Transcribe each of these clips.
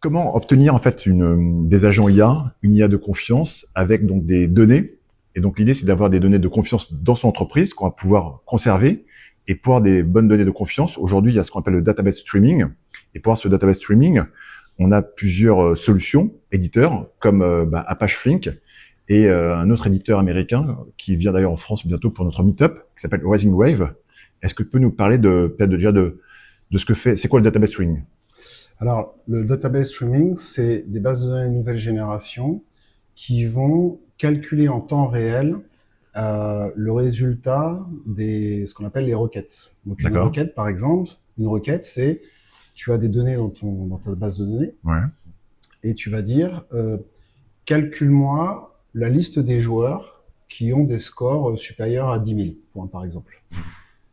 comment obtenir en fait des agents IA, une IA de confiance avec donc des données. Et donc l'idée, c'est d'avoir des données de confiance dans son entreprise qu'on va pouvoir conserver. Et pour avoir des bonnes données de confiance, aujourd'hui, il y a ce qu'on appelle le database streaming. Et pour avoir ce database streaming, on a plusieurs solutions, éditeurs, comme Apache Flink et un autre éditeur américain qui vient d'ailleurs en France bientôt pour notre meet-up, qui s'appelle Rising Wave. Est-ce que tu peux nous parler peut-être déjà de ce que fait, c'est quoi le database streaming? Alors, le database streaming, c'est des bases de données de nouvelle génération qui vont calculer en temps réel le résultat ce qu'on appelle les requêtes. Donc, une requête, par exemple, c'est tu as des données dans ta base de données et tu vas dire calcule-moi la liste des joueurs qui ont des scores supérieurs à 10 000 points, par exemple.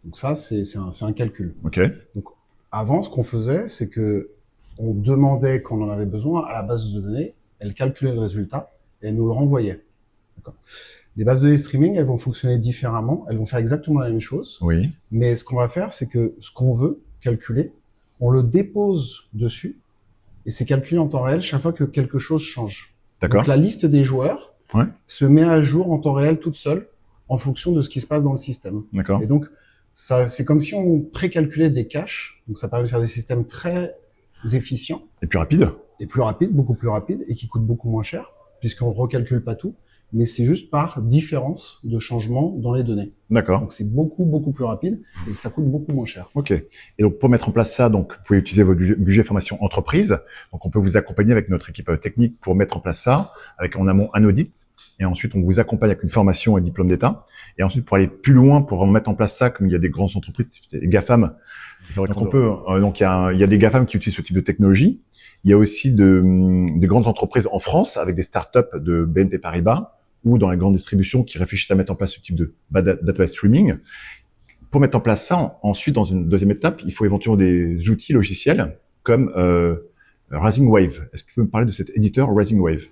Donc ça, c'est un calcul. Donc, avant, ce qu'on faisait, c'est que on demandait quand on en avait besoin à la base de données, elle calculait le résultat et elle nous le renvoyait. Les bases de données streaming, elles vont fonctionner différemment, elles vont faire exactement la même chose. Mais ce qu'on va faire, c'est que ce qu'on veut calculer, on le dépose dessus et c'est calculé en temps réel chaque fois que quelque chose change. Donc la liste des joueurs se met à jour en temps réel toute seule en fonction de ce qui se passe dans le système. Et donc, c'est comme si on précalculait des caches. Donc, ça permet de faire des systèmes très efficients. Et plus rapides. Et plus rapides, beaucoup plus rapides, et qui coûtent beaucoup moins cher, puisqu'on ne recalcule pas tout, mais c'est juste par différence de changement dans les données. Donc, c'est beaucoup, beaucoup plus rapide, et ça coûte beaucoup moins cher. Et donc, pour mettre en place ça, donc, vous pouvez utiliser votre budget formation entreprise. Donc, on peut vous accompagner avec notre équipe technique pour mettre en place ça, avec en amont un audit. Et ensuite, on vous accompagne avec une formation et diplôme d'État. Et ensuite, pour aller plus loin, pour mettre en place ça, comme il y a des grandes entreprises, des GAFAM. Donc, il y a des GAFAM qui utilisent ce type de technologie. Il y a aussi des grandes entreprises en France, avec des startups de BNP Paribas, ou dans les grandes distributions qui réfléchissent à mettre en place ce type de data streaming. Pour mettre en place ça, ensuite, dans une deuxième étape, il faut éventuellement des outils logiciels comme Rising Wave. Est-ce que tu peux me parler de cet éditeur Rising Wave?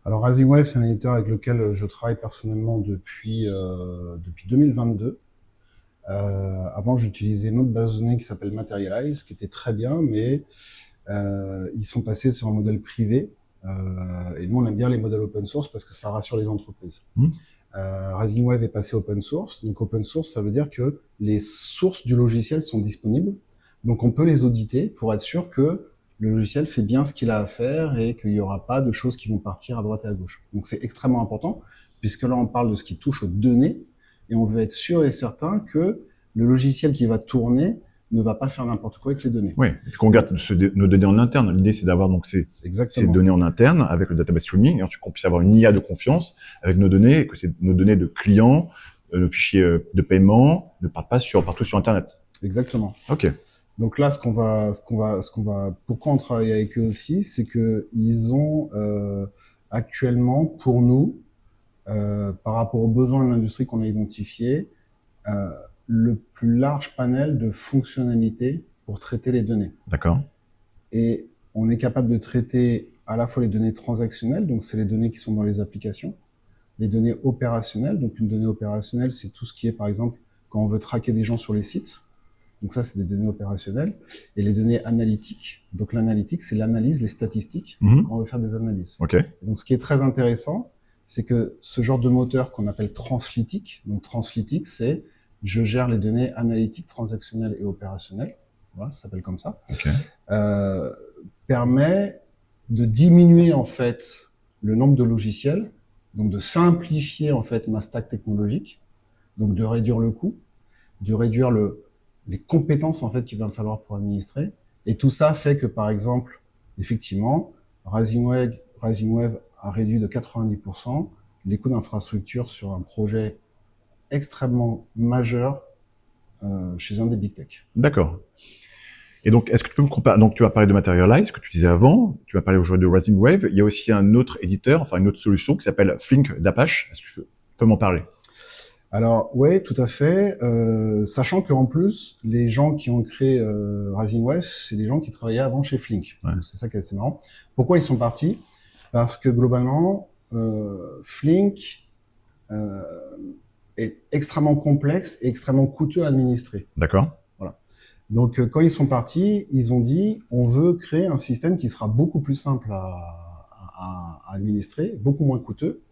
Alors, Rising Wave, c'est un éditeur avec lequel je travaille personnellement depuis 2022. Avant, j'utilisais une autre base de données qui s'appelle Materialize, qui était très bien, mais ils sont passés sur un modèle privé. Et nous, on aime bien les modèles open source parce que ça rassure les entreprises. Rising Wave est passé open source. Donc, open source, ça veut dire que les sources du logiciel sont disponibles. Donc, on peut les auditer pour être sûr que le logiciel fait bien ce qu'il a à faire et qu'il n'y aura pas de choses qui vont partir à droite et à gauche. Donc, c'est extrêmement important puisque là, on parle de ce qui touche aux données et on veut être sûr et certain que le logiciel qui va tourner ne va pas faire n'importe quoi avec les données. Oui, et qu'on garde nos données en interne. L'idée, c'est d'avoir donc ces données en interne avec le database streaming et ensuite qu'on puisse avoir une IA de confiance avec nos données, et que c'est nos données de clients, nos fichiers de paiement ne partent pas partout sur Internet. Exactement. Donc là, pourquoi on travaille avec eux aussi, c'est que ils ont actuellement pour nous, par rapport aux besoins de l'industrie qu'on a identifiés, le plus large panel de fonctionnalités pour traiter les données. Et on est capable de traiter à la fois les données transactionnelles, donc c'est les données qui sont dans les applications, les données opérationnelles. Donc une donnée opérationnelle, c'est tout ce qui est, par exemple, quand on veut traquer des gens sur les sites. Donc ça, c'est des données opérationnelles. Et les données analytiques. Donc l'analytique, c'est l'analyse, les statistiques, quand on veut faire des analyses. Et donc ce qui est très intéressant, c'est que ce genre de moteur qu'on appelle translytique, donc translytique, c'est je gère les données analytiques, transactionnelles et opérationnelles, voilà, ça s'appelle comme ça, permet de diminuer en fait le nombre de logiciels, donc de simplifier en fait ma stack technologique, donc de réduire le coût, de réduire les compétences en fait qu'il va me falloir pour administrer, et tout ça fait que par exemple, effectivement, Rising Wave a réduit de 90% les coûts d'infrastructure sur un projet extrêmement majeur chez un des big tech. Et donc, est-ce que tu peux me comparer? Donc, tu as parlé de Materialize, que tu disais avant, tu as parlé aujourd'hui de Rising Wave. Il y a aussi un autre éditeur, enfin une autre solution qui s'appelle Flink d'Apache. Est-ce que tu peux m'en parler? Alors, oui, tout à fait. Sachant qu'en plus, les gens qui ont créé Rising Wave, c'est des gens qui travaillaient avant chez Flink. C'est ça qui est assez marrant. Pourquoi ils sont partis? Parce que globalement, Flink est extrêmement complexe et extrêmement coûteux à administrer. Voilà. Donc, quand ils sont partis, ils ont dit, on veut créer un système qui sera beaucoup plus simple à administrer, beaucoup moins coûteux,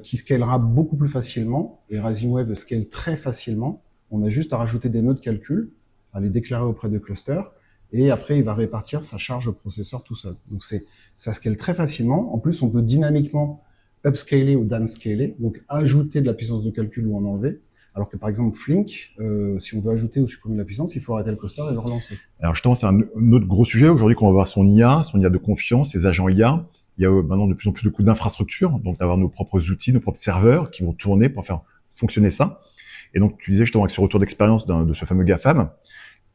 qui scalera beaucoup plus facilement. Et Rising Wave scale très facilement. On a juste à rajouter des nœuds de calcul, à les déclarer auprès de clusters, et après, il va répartir sa charge au processeur tout seul. Donc, ça scale très facilement. En plus, on peut dynamiquement upscaler ou downscaler, donc ajouter de la puissance de calcul ou en enlever. Alors que par exemple, Flink, si on veut ajouter ou supprimer de la puissance, il faut arrêter le cluster et le relancer. Alors justement, c'est un autre gros sujet aujourd'hui qu'on va voir son IA de confiance, ses agents IA. Il y a maintenant de plus en plus de coûts d'infrastructure, donc d'avoir nos propres outils, nos propres serveurs qui vont tourner pour faire fonctionner ça. Et donc, tu disais justement avec ce retour d'expérience de ce fameux GAFAM,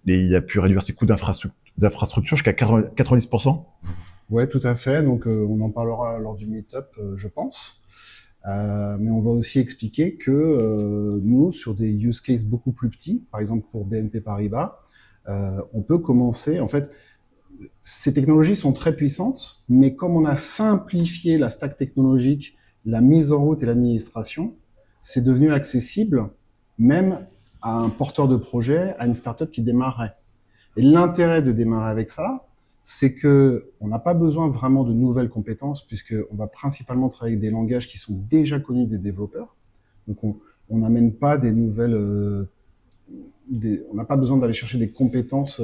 il a pu réduire ses coûts d'infrastructure jusqu'à 90%. Ouais, tout à fait. Donc, on en parlera lors du meet-up, je pense. Mais on va aussi expliquer que nous, sur des use cases beaucoup plus petits, par exemple pour BNP Paribas, on peut commencer. En fait, ces technologies sont très puissantes, mais comme on a simplifié la stack technologique, la mise en route et l'administration, c'est devenu accessible même à un porteur de projet, à une startup qui démarrait. Et l'intérêt de démarrer avec ça, c'est que on n'a pas besoin vraiment de nouvelles compétences, puisque on va principalement travailler avec des langages qui sont déjà connus des développeurs. Donc on n'amène pas des nouvelles, on n'a pas besoin d'aller chercher des compétences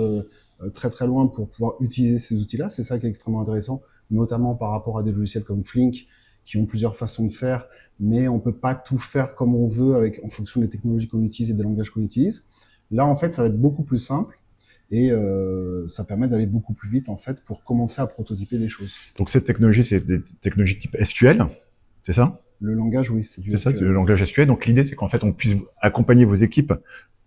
très très loin pour pouvoir utiliser ces outils-là. C'est ça qui est extrêmement intéressant, notamment par rapport à des logiciels comme Flink, qui ont plusieurs façons de faire, mais on peut pas tout faire comme on veut en fonction des technologies qu'on utilise et des langages qu'on utilise. Là, en fait, ça va être beaucoup plus simple. Et ça permet d'aller beaucoup plus vite en fait pour commencer à prototyper des choses. Donc cette technologie, c'est des technologies type SQL, c'est ça? Le langage, oui, c'est du SQL. C'est le langage SQL. Donc l'idée, c'est qu'en fait, on puisse accompagner vos équipes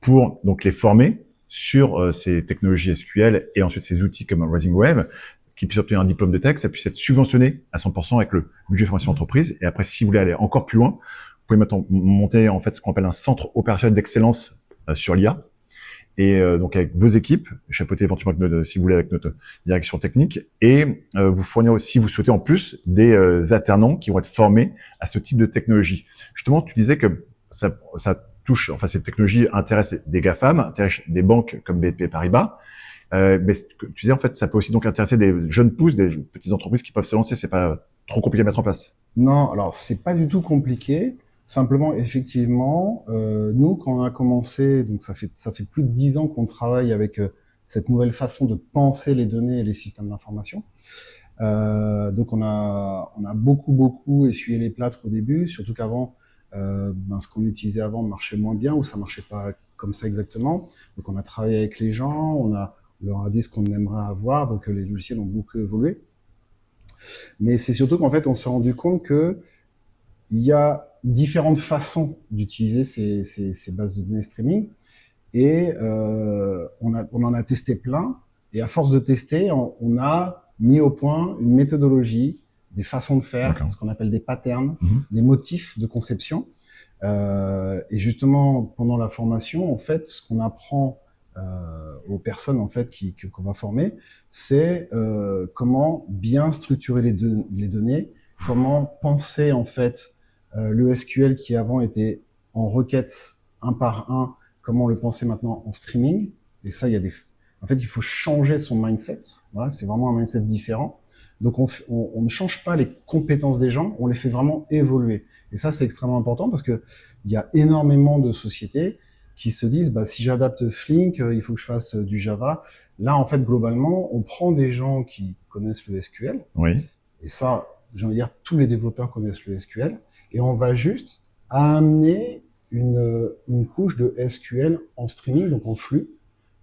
pour donc les former sur ces technologies SQL et ensuite ces outils comme Rising Wave, qui puissent obtenir un diplôme de tech, ça puisse être subventionné à 100% avec le budget formation entreprise. Et après, si vous voulez aller encore plus loin, vous pouvez maintenant monter en fait ce qu'on appelle un centre opérationnel d'excellence sur l'IA. Et donc avec vos équipes, chapeauter éventuellement si vous voulez avec notre direction technique, et vous fournir aussi, si vous souhaitez en plus, des alternants qui vont être formés à ce type de technologie. Justement, tu disais que ça touche, enfin cette technologie intéresse des GAFAM, intéresse des banques comme BNP Paribas, mais tu disais en fait ça peut aussi donc intéresser des jeunes pousses, des petites entreprises qui peuvent se lancer. C'est pas trop compliqué à mettre en place? Non, alors c'est pas du tout compliqué. Simplement, effectivement, nous, quand on a commencé, donc ça fait plus de 10 ans qu'on travaille avec cette nouvelle façon de penser les données et les systèmes d'information. Donc on a beaucoup essuyé les plâtres au début, surtout qu'avant, ce qu'on utilisait avant marchait moins bien ou ça marchait pas comme ça exactement. Donc on a travaillé avec les gens, on leur a dit ce qu'on aimerait avoir, donc les logiciels ont beaucoup évolué. Mais c'est surtout qu'en fait, on s'est rendu compte que il y a différentes façons d'utiliser ces bases de données streaming et on en a testé plein. Et à force de tester, on a mis au point une méthodologie, des façons de faire, ce qu'on appelle des patterns, des motifs de conception. Et justement, pendant la formation, en fait, ce qu'on apprend aux personnes en fait qu'on va former, c'est comment bien structurer les données, comment penser en fait le SQL qui avant était en requête un par un, comment le penser maintenant en streaming. Et ça, en fait, il faut changer son mindset. Voilà, c'est vraiment un mindset différent. Donc, on ne change pas les compétences des gens, on les fait vraiment évoluer. Et ça, c'est extrêmement important parce que il y a énormément de sociétés qui se disent, si j'adapte Flink, il faut que je fasse du Java. Là, en fait, globalement, on prend des gens qui connaissent le SQL. Oui. Et ça, j'ai envie de dire, tous les développeurs connaissent le SQL. Et on va juste amener une couche de SQL en streaming, donc en flux.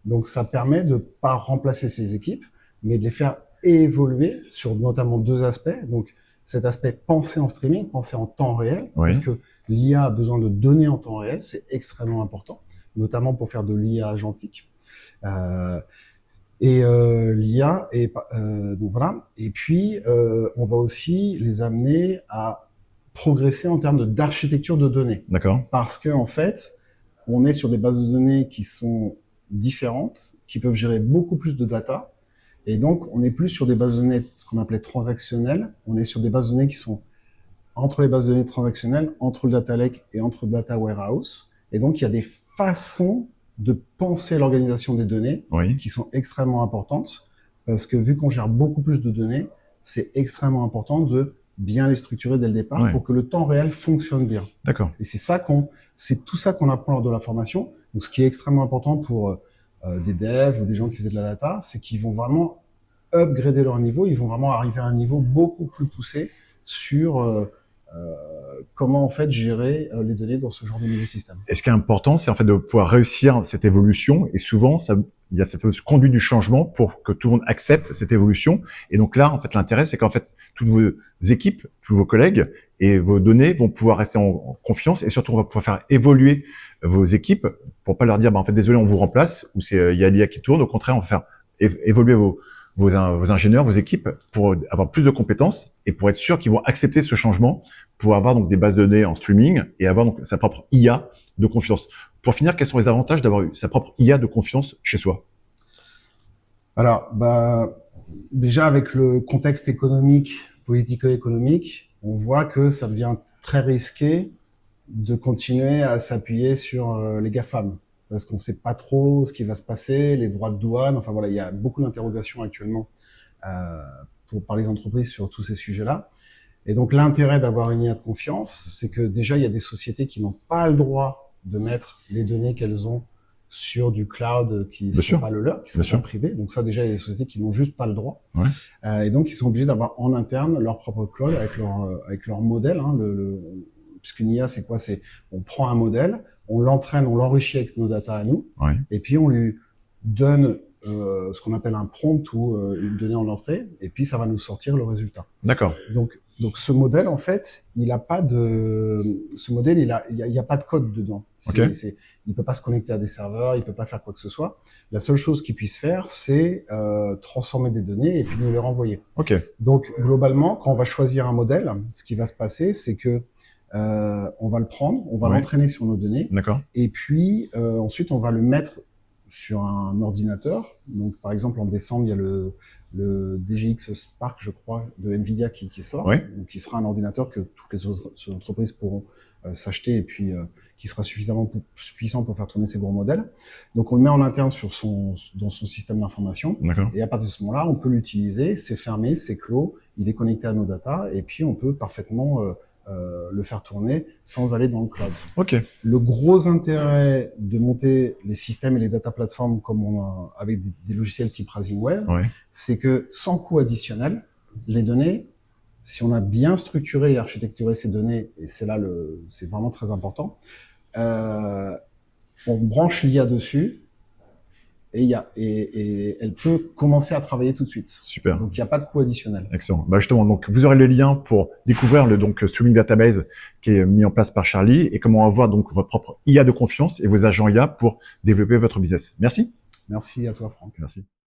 Donc, ça permet de pas remplacer ces équipes, mais de les faire évoluer sur notamment deux aspects. Donc, cet aspect penser en streaming, penser en temps réel, parce que l'IA a besoin de données en temps réel, c'est extrêmement important, notamment pour faire de l'IA agentique. L'IA, donc voilà. Et puis, on va aussi les amener à progresser en termes d'architecture de données. D'accord. Parce que en fait, on est sur des bases de données qui sont différentes, qui peuvent gérer beaucoup plus de data. Et donc, on n'est plus sur des bases de données, ce qu'on appelait transactionnelles. On est sur des bases de données qui sont entre les bases de données transactionnelles, entre le data lake et entre le data warehouse. Et donc, il y a des façons de penser l'organisation des données Oui. qui sont extrêmement importantes parce que vu qu'on gère beaucoup plus de données, c'est extrêmement important de bien les structurer dès le départ Ouais. pour que le temps réel fonctionne bien. D'accord. Et c'est tout ça qu'on apprend lors de la formation. Donc, ce qui est extrêmement important pour des devs ou des gens qui faisaient de la data, c'est qu'ils vont vraiment upgrader leur niveau. Ils vont vraiment arriver à un niveau beaucoup plus poussé sur comment en fait gérer les données dans ce genre de nouveau système. Et ce qui est important, c'est en fait de pouvoir réussir cette évolution. Et souvent, il y a cette fameuse conduite du changement pour que tout le monde accepte cette évolution. Et donc là, en fait, l'intérêt, c'est qu'en fait, toutes vos équipes, tous vos collègues et vos données vont pouvoir rester en confiance. Et surtout, on va pouvoir faire évoluer vos équipes pour pas leur dire, en fait, désolé, on vous remplace ou il y a l'IA qui tourne. Au contraire, on va faire évoluer vos ingénieurs, vos équipes pour avoir plus de compétences et pour être sûr qu'ils vont accepter ce changement pour avoir donc des bases de données en streaming et avoir donc sa propre IA de confiance. Pour finir, quels sont les avantages d'avoir eu sa propre IA de confiance chez soi? Alors, déjà avec le contexte économique, politico-économique, on voit que ça devient très risqué de continuer à s'appuyer sur les GAFAM parce qu'on ne sait pas trop ce qui va se passer, les droits de douane. Enfin voilà, il y a beaucoup d'interrogations actuellement par les entreprises sur tous ces sujets-là. Et donc l'intérêt d'avoir une IA de confiance, c'est que déjà il y a des sociétés qui n'ont pas le droit de mettre les données qu'elles ont sur du cloud qui ne sont pas le leur, qui sont pas privés. Donc ça déjà il y a des sociétés qui n'ont juste pas le droit. Ouais. Et donc ils sont obligés d'avoir en interne leur propre cloud avec leur modèle. Hein, puisqu'une IA c'est quoi? C'est on prend un modèle, on l'entraîne, on l'enrichit avec nos data à nous, et puis on lui donne ce qu'on appelle un prompt ou une donnée en entrée, et puis ça va nous sortir le résultat. D'accord. Donc ce modèle, en fait, il a pas de, ce modèle, il y a pas de code dedans. Il peut pas se connecter à des serveurs, il peut pas faire quoi que ce soit. La seule chose qu'il puisse faire, c'est transformer des données et puis nous les renvoyer. Donc globalement, quand on va choisir un modèle, ce qui va se passer, c'est que on va le prendre, on va l'entraîner sur nos données, et puis ensuite on va le mettre sur un ordinateur. Donc, par exemple, en décembre, il y a le DGX Spark, je crois, de Nvidia qui sort, donc qui sera un ordinateur que toutes les autres entreprises pourront s'acheter et puis qui sera suffisamment puissant pour faire tourner ces gros modèles. Donc, on le met en interne dans son système d'information. Et à partir de ce moment-là, on peut l'utiliser. C'est fermé, c'est clos, il est connecté à nos data et puis on peut parfaitement le faire tourner sans aller dans le cloud. Le gros intérêt de monter les systèmes et les data platforms comme avec des logiciels type Razingware, c'est que sans coût additionnel, les données, si on a bien structuré et architecturé ces données, et c'est là c'est vraiment très important, on branche l'IA dessus et elle peut commencer à travailler tout de suite. Super. Donc il n'y a pas de coût additionnel. Excellent. Justement, donc vous aurez le lien pour découvrir le streaming database qui est mis en place par Charlie et comment avoir donc votre propre IA de confiance et vos agents IA pour développer votre business. Merci. Merci à toi, Franck. Merci.